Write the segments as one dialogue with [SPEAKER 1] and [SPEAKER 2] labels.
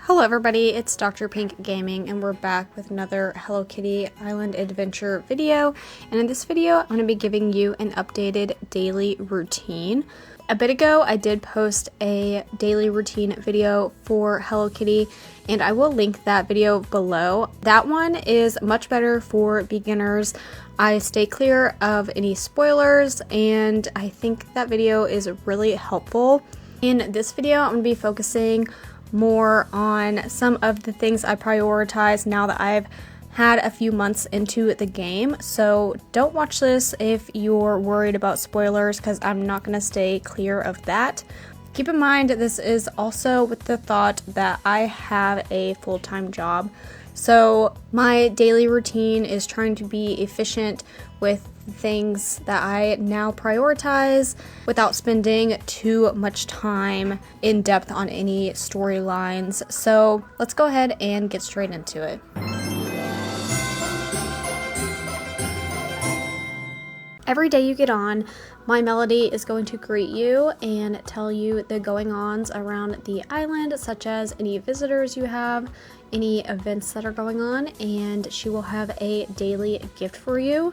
[SPEAKER 1] Hello everybody, it's Dr. Pink Gaming and we're back with another Hello Kitty Island Adventure video. And in this video, I'm going to be giving you an updated daily routine. A bit ago, I did post a daily routine video for Hello Kitty and I will link that video below. That one is much better for beginners. I stay clear of any spoilers and I think that video is really helpful. In this video, I'm going to be focusing more on some of the things I prioritize now that I've had a few months into the game. So don't watch this if you're worried about spoilers because I'm not going to stay clear of that. Keep in mind this is also with the thought that I have a full-time job. So my daily routine is trying to be efficient with things that I now prioritize without spending too much time in depth on any storylines. So let's go ahead and get straight into it. Every day you get on, My Melody is going to greet you and tell you the going-ons around the island, such as any visitors you have, any events that are going on, and she will have a daily gift for you.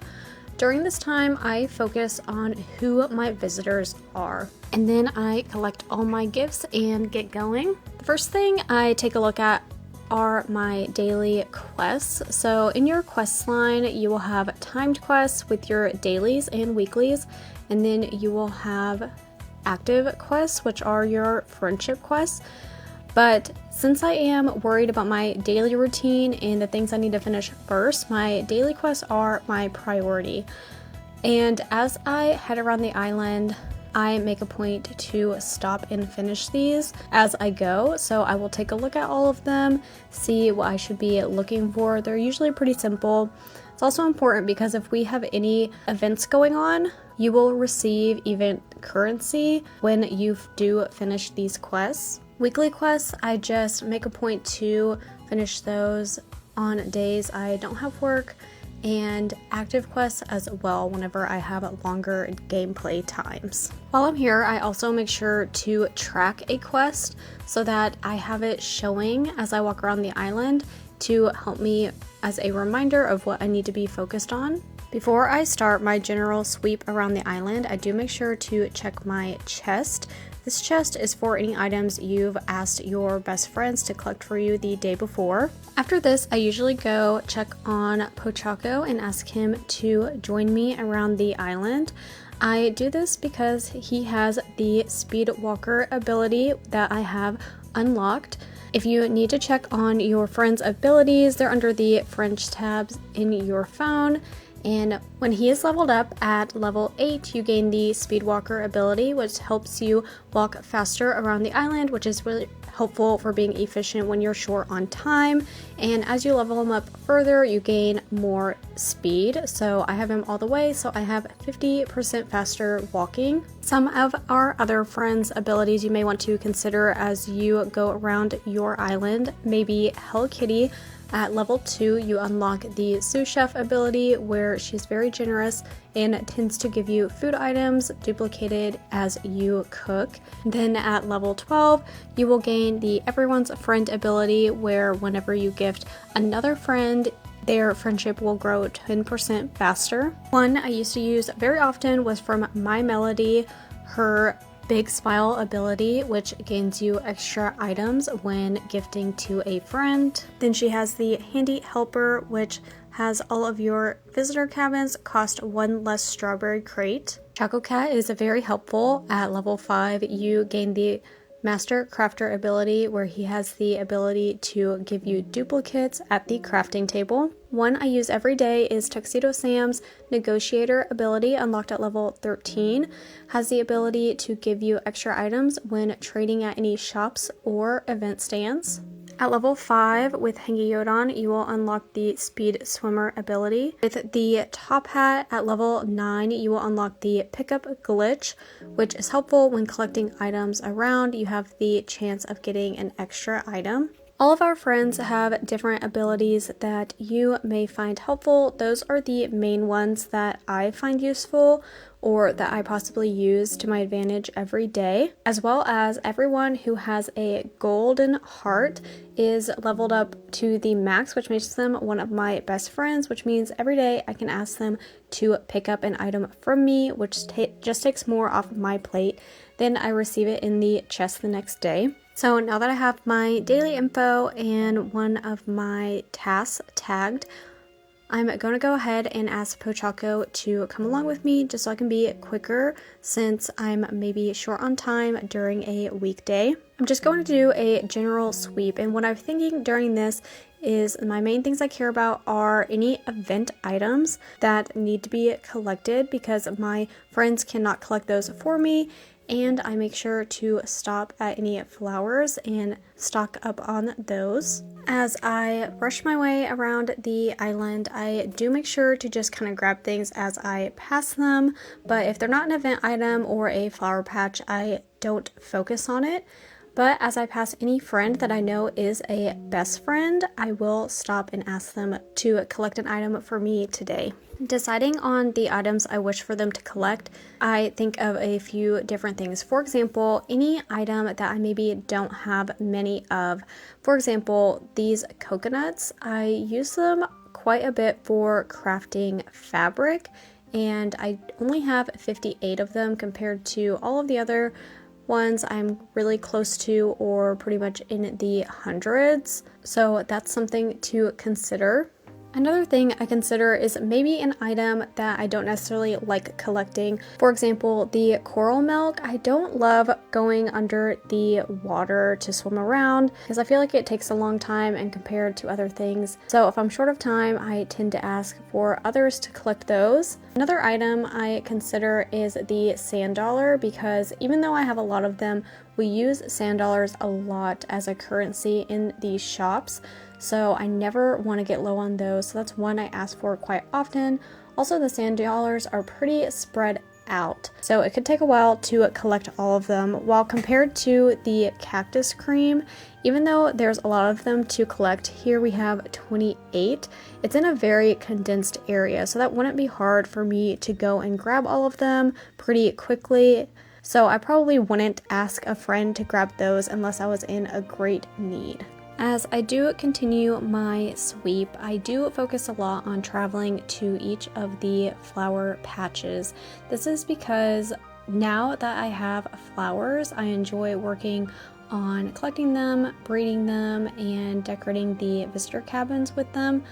[SPEAKER 1] During this time, I focus on who my visitors are, and then I collect all my gifts and get going. The first thing I take a look at are my daily quests. So in your quest line, you will have timed quests with your dailies and weeklies, and then you will have active quests, which are your friendship quests. But since I am worried about my daily routine and the things I need to finish first, my daily quests are my priority. And as I head around the island, I make a point to stop and finish these as I go. So I will take a look at all of them, see what I should be looking for. They're usually pretty simple. It's also important because if we have any events going on, you will receive event currency when you do finish these quests. Weekly quests, I just make a point to finish those on days I don't have work, and active quests as well whenever I have longer gameplay times. While I'm here, I also make sure to track a quest so that I have it showing as I walk around the island to help me as a reminder of what I need to be focused on. Before I start my general sweep around the island, I do make sure to check my chest. This chest is for any items you've asked your best friends to collect for you the day before. After this, I usually go check on Pochaco and ask him to join me around the island. I do this because he has the Speed Walker ability that I have unlocked. If you need to check on your friend's abilities, they're under the Friends tabs in your phone. And when he is leveled up at level 8, you gain the Speed Walker ability, which helps you walk faster around the island, which is really helpful for being efficient when you're short on time. And as you level him up further, you gain more speed. So I have him all the way, so I have 50% faster walking. Some of our other friends' abilities you may want to consider as you go around your island, maybe Hello Kitty. At level 2, you unlock the sous chef ability, where she's very generous and tends to give you food items duplicated as you cook. Then at level 12, you will gain the everyone's friend ability, where whenever you gift another friend, their friendship will grow 10% faster. One I used to use very often was from My Melody, her Big Smile ability, which gains you extra items when gifting to a friend. Then she has the Handy Helper, which has all of your visitor cabins cost one less strawberry crate. Choco Cat is very helpful. At level 5, you gain the Master Crafter ability, where he has the ability to give you duplicates at the crafting table. One I use every day is Tuxedo Sam's Negotiator ability, unlocked at level 13. Has the ability to give you extra items when trading at any shops or event stands. At level 5, with Hangiyodon, you will unlock the Speed Swimmer ability. With the Top Hat at level 9, you will unlock the Pickup Glitch, which is helpful when collecting items around. You have the chance of getting an extra item. All of our friends have different abilities that you may find helpful. Those are the main ones that I find useful or that I possibly use to my advantage every day, as well as everyone who has a golden heart is leveled up to the max, which makes them one of my best friends, which means every day I can ask them to pick up an item from me, which just takes more off of my plate. Then I receive it in the chest the next day. So now that I have my daily info and one of my tasks tagged, I'm going to go ahead and ask Pochaco to come along with me just so I can be quicker since I'm maybe short on time during a weekday. I'm just going to do a general sweep, and what I'm thinking during this is my main things I care about are any event items that need to be collected because my friends cannot collect those for me. And I make sure to stop at any flowers and stock up on those. As I rush my way around the island, I do make sure to just kind of grab things as I pass them, but if they're not an event item or a flower patch, I don't focus on it. But as I pass any friend that I know is a best friend, I will stop and ask them to collect an item for me today. Deciding on the items I wish for them to collect, I think of a few different things. For example, any item that I maybe don't have many of. For example, these coconuts, I use them quite a bit for crafting fabric, and I only have 58 of them compared to all of the other ones I'm really close to or pretty much in the hundreds. So that's something to consider. Another thing I consider is maybe an item that I don't necessarily like collecting. For example, the coral milk. I don't love going under the water to swim around because I feel like it takes a long time and compared to other things. So if I'm short of time, I tend to ask for others to collect those. Another item I consider is the sand dollar because even though I have a lot of them, we use sand dollars a lot as a currency in these shops. So I never want to get low on those. So that's one I ask for quite often. Also, the sand dollars are pretty spread out, so it could take a while to collect all of them. While compared to the cactus cream, even though there's a lot of them to collect, here we have 28. It's in a very condensed area, so that wouldn't be hard for me to go and grab all of them pretty quickly. So I probably wouldn't ask a friend to grab those unless I was in a great need. As I do continue my sweep, I do focus a lot on traveling to each of the flower patches. This is because now that I have flowers, I enjoy working on collecting them, breeding them, and decorating the visitor cabins with them.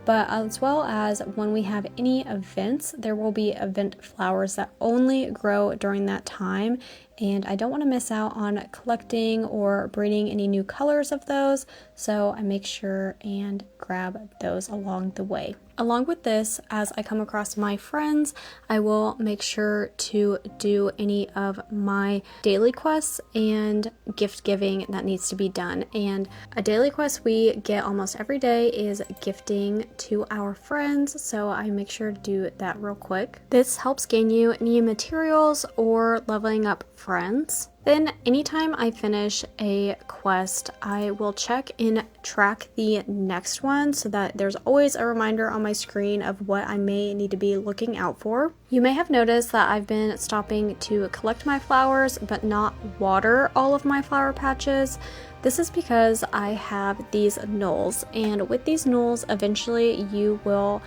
[SPEAKER 1] But as well as when we have any events, there will be event flowers that only grow during that time. And I don't want to miss out on collecting or breeding any new colors of those, so I make sure and grab those along the way. Along with this, as I come across my friends, I will make sure to do any of my daily quests and gift giving that needs to be done. And a daily quest we get almost every day is gifting to our friends, so I make sure to do that real quick. This helps gain you any materials or leveling up friends. Then anytime I finish a quest, I will check and track the next one so that there's always a reminder on my screen of what I may need to be looking out for. You may have noticed that I've been stopping to collect my flowers but not water all of my flower patches. This is because I have these gnolls, and with these gnolls eventually you will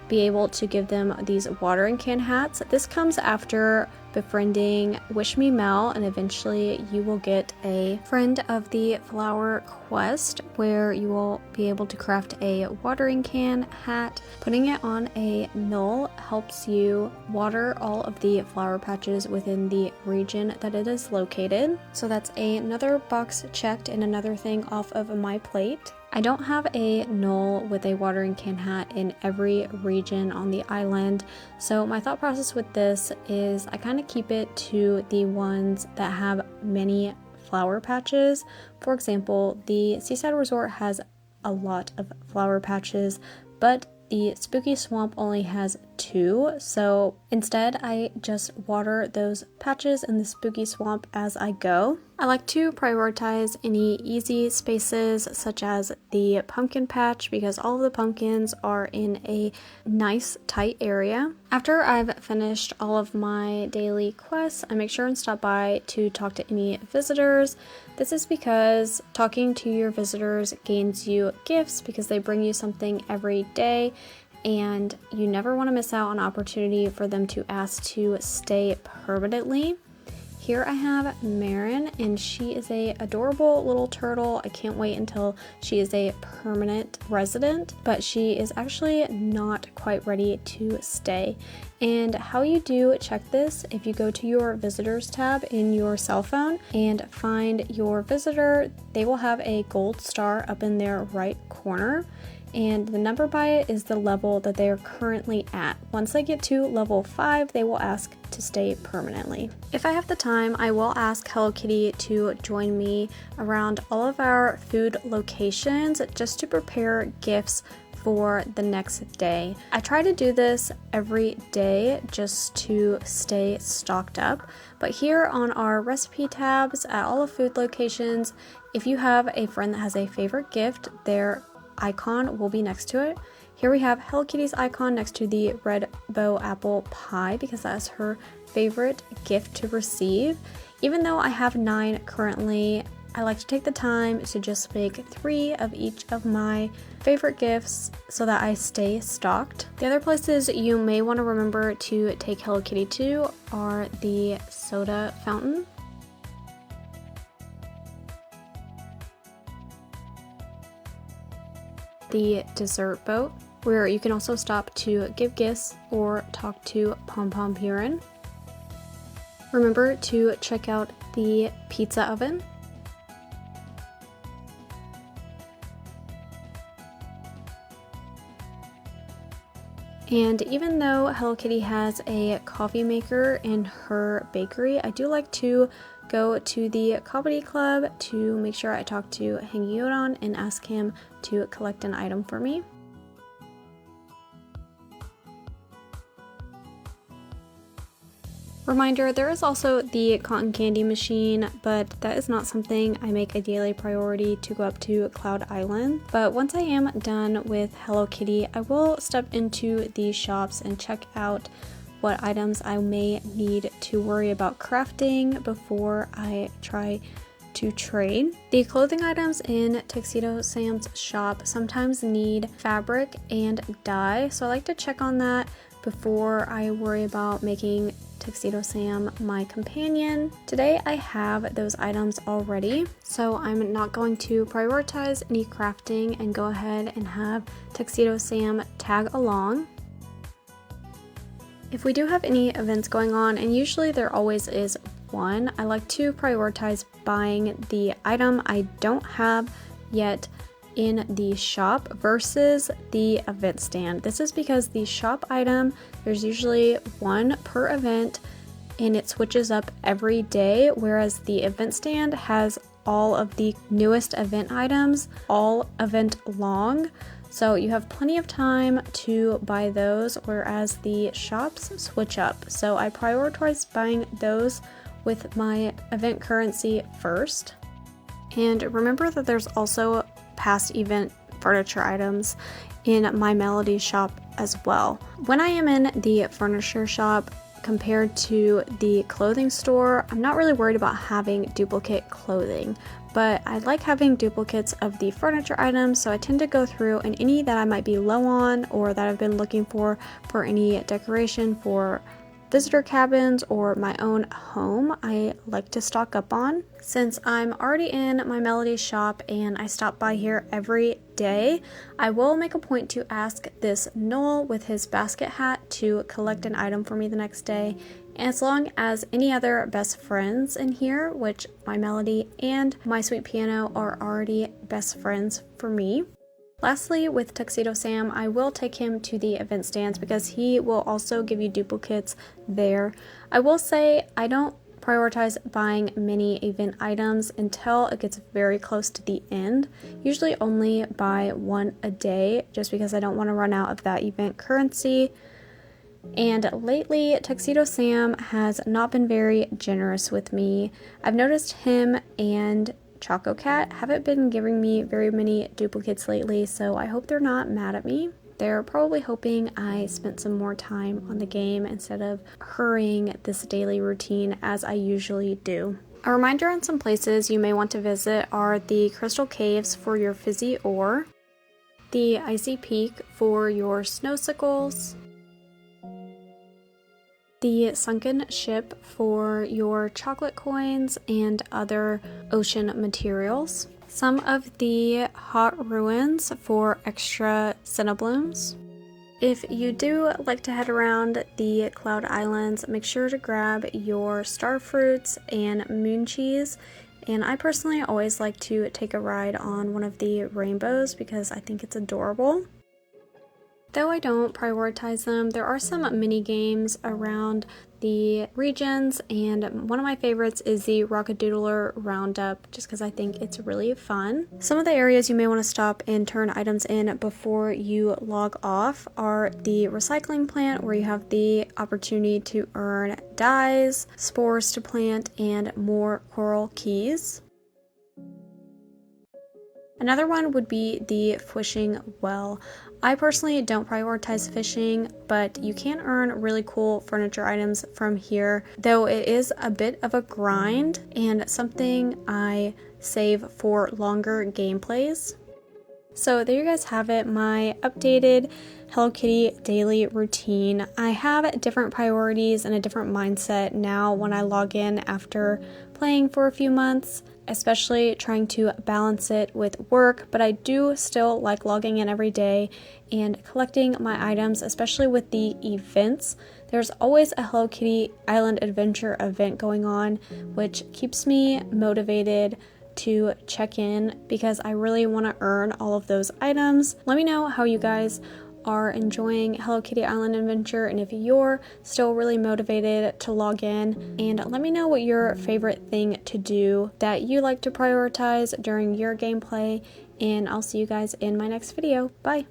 [SPEAKER 1] be able to give them these watering can hats. This comes after befriending Wish Me Mel, and eventually you will get a Friend of the Flower quest where you will be able to craft a watering can hat. Putting it on a gnoll helps you water all of the flower patches within the region that it is located. So that's another box checked and another thing off of my plate. I don't have a gnoll with a watering can hat in every region on the island, so my thought process with this is I kind of keep it to the ones that have many flower patches. For example, the Seaside Resort has a lot of flower patches, but the Spooky Swamp only has 2, so instead I just water those patches in the Spooky Swamp as I go. I like to prioritize any easy spaces such as the pumpkin patch because all of the pumpkins are in a nice tight area. After I've finished all of my daily quests, I make sure and stop by to talk to any visitors. This is because talking to your visitors gains you gifts because they bring you something every day, and you never want to miss out on an opportunity for them to ask to stay permanently. Here I have Marin, and she is a adorable little turtle. I can't wait until she is a permanent resident, but she is actually not quite ready to stay. And how you do check this, if you go to your visitors tab in your cell phone and find your visitor, they will have a gold star up in their right corner. And the number by it is the level that they are currently at. Once they get to level 5, they will ask to stay permanently. If I have the time, I will ask Hello Kitty to join me around all of our food locations just to prepare gifts for the next day. I try to do this every day just to stay stocked up, but here on our recipe tabs at all of food locations, if you have a friend that has a favorite gift, their icon will be next to it. Here we have Hello Kitty's icon next to the red bow apple pie because that's her favorite gift to receive. Even though I have 9 currently, I like to take the time to just make 3 of each of my favorite gifts so that I stay stocked. The other places you may want to remember to take Hello Kitty to are the soda fountain, the dessert boat, where you can also stop to give gifts or talk to Pom Pom Purin. Remember to check out the pizza oven, and even though Hello Kitty has a coffee maker in her bakery, I do like to go to the Comedy Club to make sure I talk to Hangyodon and ask him to collect an item for me. Reminder, there is also the cotton candy machine, but that is not something I make a daily priority to go up to Cloud Island. But once I am done with Hello Kitty, I will step into these shops and check out what items I may need to worry about crafting before I try to trade. The clothing items in Tuxedo Sam's shop sometimes need fabric and dye, so I like to check on that before I worry about making Tuxedo Sam my companion. Today I have those items already, so I'm not going to prioritize any crafting and go ahead and have Tuxedo Sam tag along. If we do have any events going on, and usually there always is one, I like to prioritize buying the item I don't have yet in the shop versus the event stand. This is because the shop item, there's usually 1 per event and it switches up every day, whereas the event stand has all of the newest event items all event long. So you have plenty of time to buy those, whereas the shops switch up. So I prioritize buying those with my event currency first. And remember that there's also past event furniture items in my Melody shop as well. When I am in the furniture shop compared to the clothing store, I'm not really worried about having duplicate clothing, but I like having duplicates of the furniture items, so I tend to go through and any that I might be low on or that I've been looking for any decoration for visitor cabins or my own home, I like to stock up on. Since I'm already in my Melody shop and I stop by here every day, I will make a point to ask this Noel with his basket hat to collect an item for me the next day, as long as any other best friends in here, which my Melody and my Sweet Piano are already best friends for me. Lastly, with Tuxedo Sam, I will take him to the event stands because he will also give you duplicates there. I will say I don't prioritize buying many event items until it gets very close to the end. Usually only buy 1 a day just because I don't want to run out of that event currency. And lately, Tuxedo Sam has not been very generous with me. I've noticed him and Choco Cat haven't been giving me very many duplicates lately, so I hope they're not mad at me. They're probably hoping I spent some more time on the game instead of hurrying this daily routine as I usually do. A reminder on some places you may want to visit are the Crystal Caves for your fizzy ore, the Icy Peak for your snowsicles, the Sunken Ship for your chocolate coins and other ocean materials, some of the Hot Ruins for extra Cinnablooms. If you do like to head around the Cloud Islands, make sure to grab your star fruits and moon cheese. And I personally always like to take a ride on one of the rainbows because I think it's adorable. Though I don't prioritize them, there are some mini games around the regions, and one of my favorites is the Rockadoodler Roundup, just because I think it's really fun. Some of the areas you may want to stop and turn items in before you log off are the recycling plant, where you have the opportunity to earn dyes, spores to plant, and more coral keys. Another one would be the fishing well. I personally don't prioritize fishing, but you can earn really cool furniture items from here, though it is a bit of a grind and something I save for longer gameplays. So there you guys have it, my updated Hello Kitty daily routine. I have different priorities and a different mindset now when I log in after playing for a few months, especially trying to balance it with work, but I do still like logging in every day and collecting my items, especially with the events. There's always a Hello Kitty Island Adventure event going on, which keeps me motivated to check in because I really want to earn all of those items. Let me know how you guys are enjoying Hello Kitty Island Adventure and if you're still really motivated to log in, and let me know what your favorite thing to do that you like to prioritize during your gameplay, and I'll see you guys in my next video. Bye!